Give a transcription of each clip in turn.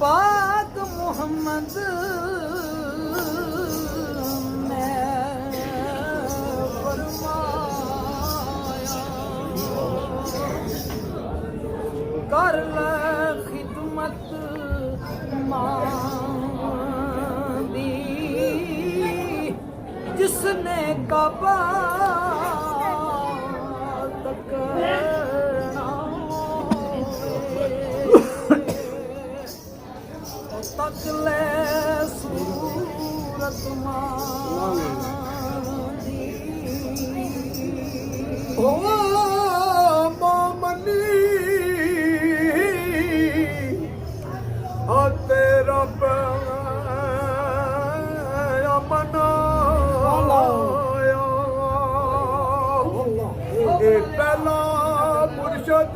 पाक मोहम्मद ने फरमाया कर ले खिदमत मां दी जिसने काबा तक ले सूरत मादी ओ मोमनी आ तेरा मना ए पहला मुर्शद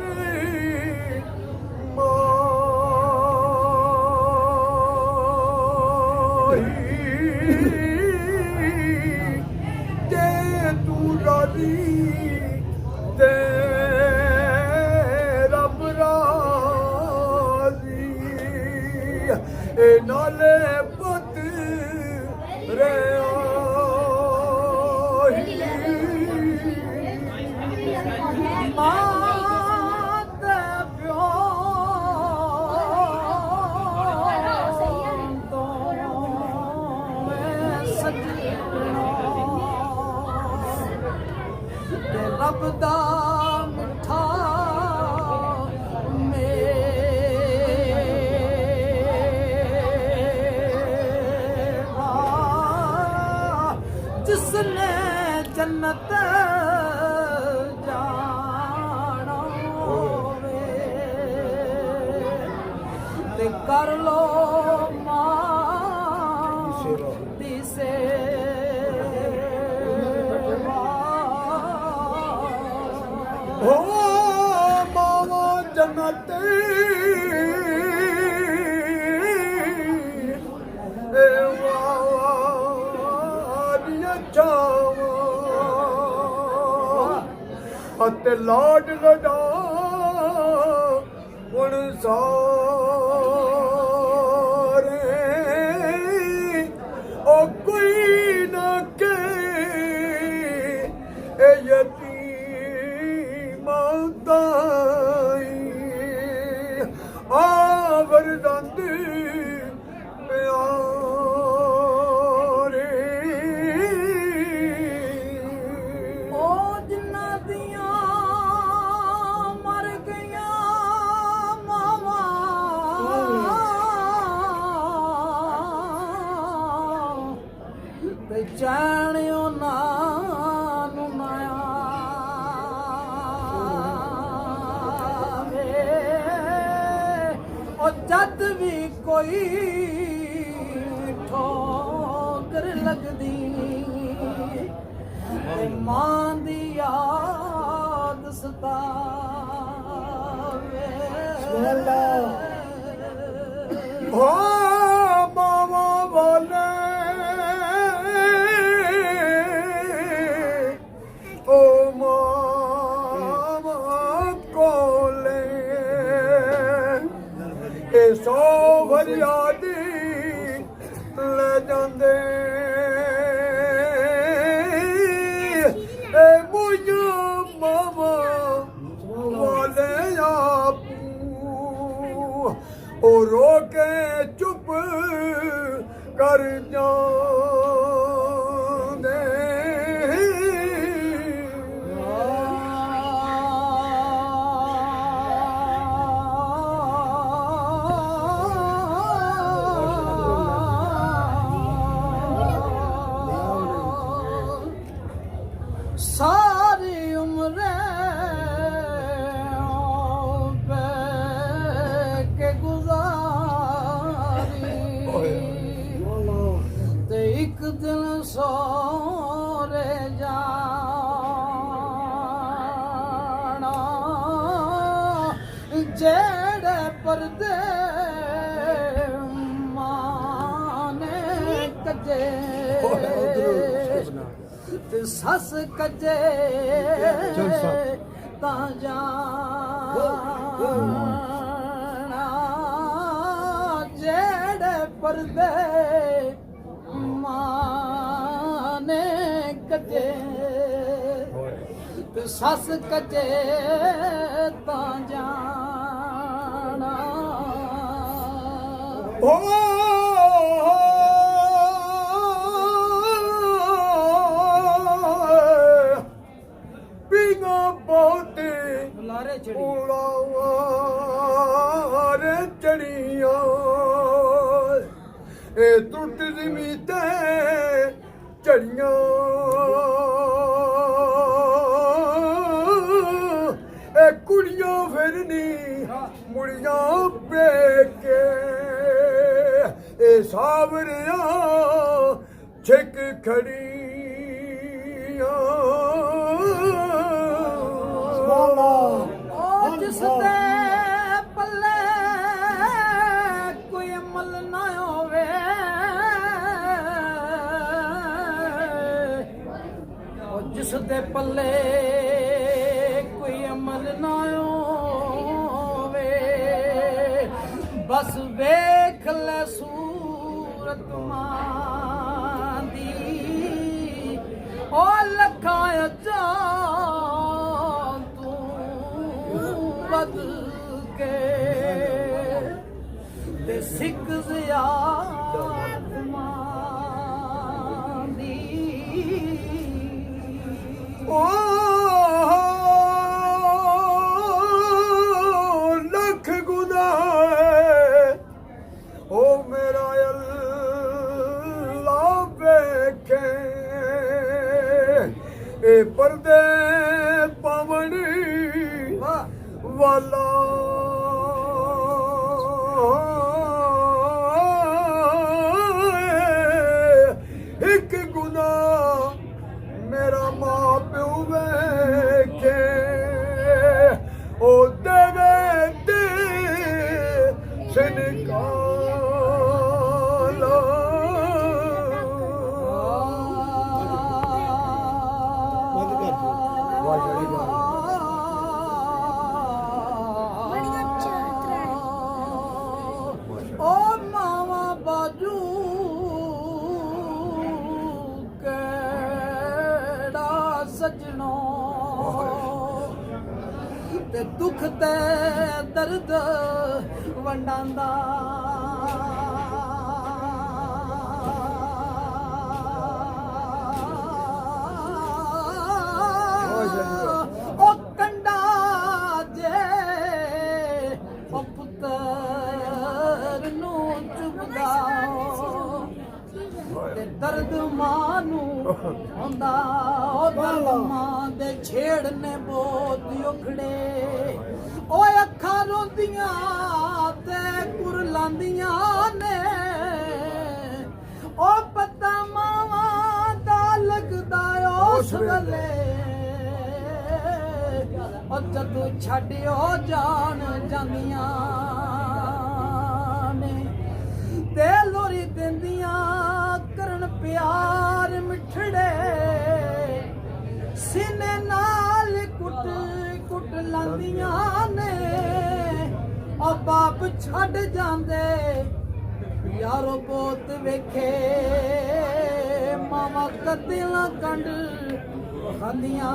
ते रब राज़ी ए नाले पुत रे रब दा मिठा मेरा जिसने जन्नत जाना होवे ते कर लो मां दी ओ मावा जन्नत ए वादिया चावा अते लाड लड़ा उन सारे ओ कोई ना के ए यतीम आवरदंद प्यारे ओ जिन्ना दियां मर गईयां मावा ते चैन उन्हां नूं नाया जद भी कोई ठोकर लगदी मां दी याद सतावे ओ मावा बोले ओ मावा कोले ए सौ फरियादी ले जांदे ए मुझे मावा वाले आपू ओ रो के चुप कर जांदे सारी उम्र के गुजारी ते एक दिन सोरे जाना जेड़े पर्दे माने कजे ते सस कजे ता जाना ਪਰਦੇ ਮਾਂ ਨੇ ਕੱਜੇ ਤੇ ਸੱਸ ਕੱਜੇ ਤਾਂ ਜਾਣਾ ਪੀਂਗਾ ਬਹੁਤੇ ਬੁਲਾਰੇ ਚੜੀ ਉਲਾਵਾਰੇ ਚੜੀਆਂ ਇਹ ਟੁੱਟ ਜ਼ਮੀਨ ਤੇ ਚੜੀਆਂ ਇਹ ਕੁੜੀਆਂ ਫਿਰਨੀ ਮੁੜੀਆਂ ਪੇਕੇ ਇਹ ਸਾਵਰਿਆਂ ਛਿਕ ਖੜੀਆਂ ਉਹ ਜਿਸ ਦੇ ਪੱਲੇ ਕੋਈ ਅਮਲ ਨਾ ਹੋਵੇ ਉਹ ਜਿਸ ਦੇ ਪੱਲੇ ਕੋਈ ਅਮਲ ਨਾ ਹੋਵੇ ਬਸ ਵੇਖ ਲੈ ਸੂਰਤ ਮਾਂ ਦੀ ਉਹ ਲੱਖਾਂ ਬਦ ਕੇ ਤੇ ਸਿੱਖ ਜ਼ਿਆਦ ਮਾਂ ਦੀ ਲੱਖ ਗੁਨਾਹ ਓ ਮੇਰਾ ਅੱਲਾ ਵੇਖੇ ਇਹ ਪਰਦੇ ਪਾਵਣੀ ਵਾਲਾ ਇੱਕ ਗੁਨਾਹ ਮੇਰਾ ਮਾਂ ਪਿਓ ਵੇਖੇ ਉਹ ਦੇਵੇ ਤੇ ਸਨਕਾਲਾ ਬੰਦ ਕਰ ਦੋ ਵਾਹ ਜਿਹੜੀ ਬਾਤ ਓ ਮਾਵਾ ਬਾਜੂ ਕਿਹੜਾ ਸਜਣੋ ਤੇ ਦੁੱਖ ਤੇ ਦਰਦ ਵੰਡਾਂਦਾ ਉਹ ਕੰਡਾ ਜੇ ਉਹ ਪੁੱਤਰ ਨੂੰ ਚੁਬਦਾ ਤੇ ਦਰਦ ਮਾਂ ਨੂੰ ਹੁੰਦਾ ਉਹ ਦਰਦ ਮਾਂ ਦੇ ਛੇੜਨੇ ਬਹੁਤ ਉਖੜੇ ਓਏ ਅੱਖਾਂ ਰੋਂਦੀਆਂ ਤੇ ਕੁਰਲਾਂਦੀਆਂ ਨੇ ਉਹ ਪਤਾ ਮਾਵਾਂ ਦਾ ਲੱਗਦਾ ਉਸ ਵੇਲੇ ਉਹ ਜਦੋਂ ਛੱਡਿਓ ਜਾਣ ਜਾਂਦੀਆਂ ਨੇ ਤੇ ਲੋਰੀ ਦਿੰਦੀਆਂ ਕਰਨ ਪਿਆਰ ਮਿੱਠੜੇ ਸੀਨੇ ਨਾਲ ਕੁੱਟ ਕੁੱਟ ਲਾਂਦੀਆਂ ਨੇ ਉਹ ਬਾਪ ਛੱਡ ਜਾਂਦੇ ਯਾਰੋ ਬਹੁਤ ਵੇਖੇ ਮਾਵਾ ਕਦਿਆਂ ਕੰਡ ਖਾਂਦੀਆਂ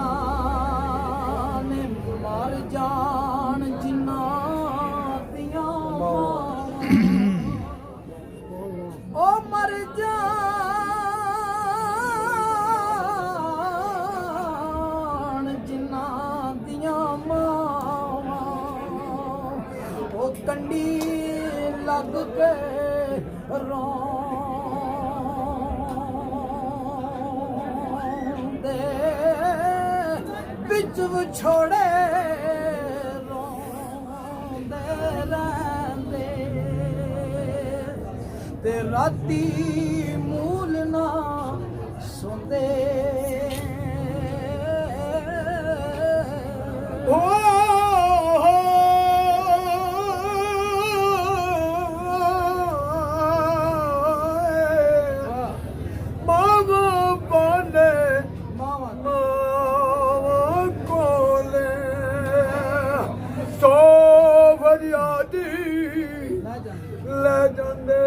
ਨੇ ਮਰ ਜਾਣ ਜਿਨ੍ਹਾਂ ਦੀਆਂ ਉਹ ਮਰ ਜਾਣ ਜਿਨ੍ਹਾਂ ਦੀਆਂ ਮਾਵਾਂ ਉਹ ਕੰਡੀ ਲੱਗ ਕੇ ਰੋਂਦੇ ਵਿੱਚ ਵਿਛੋੜੇ ਰੋਂਦੇ ਰਹਿੰਦੇ ਤੇ ਰਾਤੀ ਮੂਲ ਨਾ ਸੌਂਦੇ ਲੈ ਜਾਂਦੇ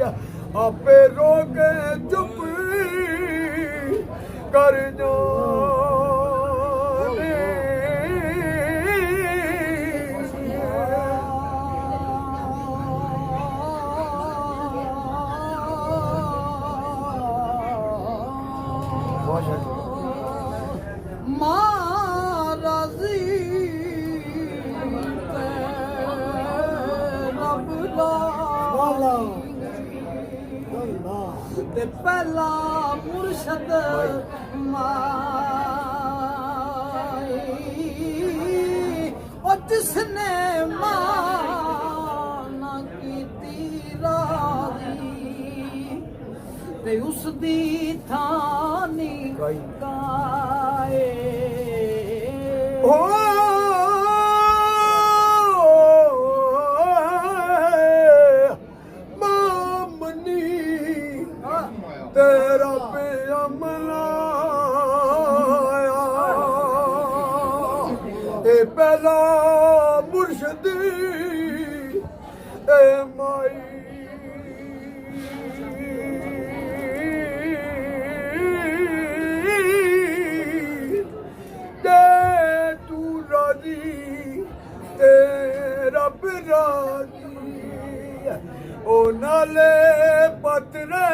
ਆਪੇ ਰੋਕੇ ਚੁੱਪ ਕਰ ਮਹਾਰਾਜ਼ੀ ਤੇ ਰੱਬ ਦਾ ਤੇ ਪਹਿਲਾ ਮੁਰਸ਼ਦ ਮਾਈ ਉਹ ਜਿਸਨੇ ਮਾਨਾ ਕੀਤੀ ਰਾਜ਼ੀ ਤੇ ਉਸ ਦੀ ਥਾਨੀ ਕਾਏ तेरा पे अमला ए पहला मुर्शदी ए माई दे तू राजी ते रब राजी ओ नाले पतरे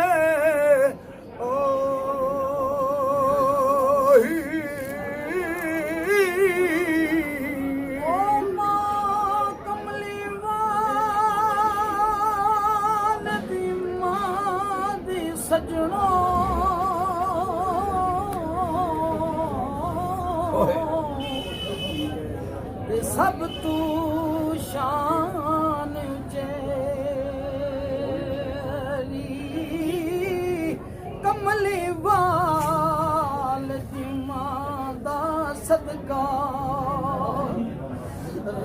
ਸਜਣੋ ਤੇ ਸਭ ਤੂੰ ਸ਼ਾਨ ਜੇਰੀ ਕਮਲੀ ਵਾਲ ਦੀ ਮਾਂ ਦਾ ਸਦਕਾ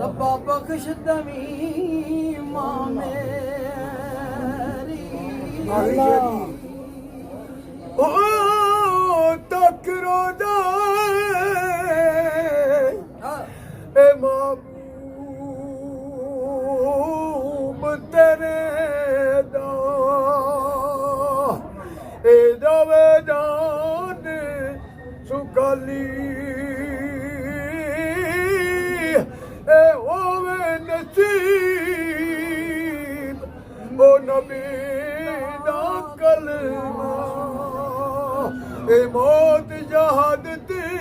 ਰੱਬਾ ਬਖਸ਼ ਦਵੀਂ ਮਾਂ ਮੇਰੀ ओ तकरो ए महबूब तेरे दा ए दवे जान सुकाली ए होवे नसीब ओ नबी दा कलमा ए मौत जहाद ते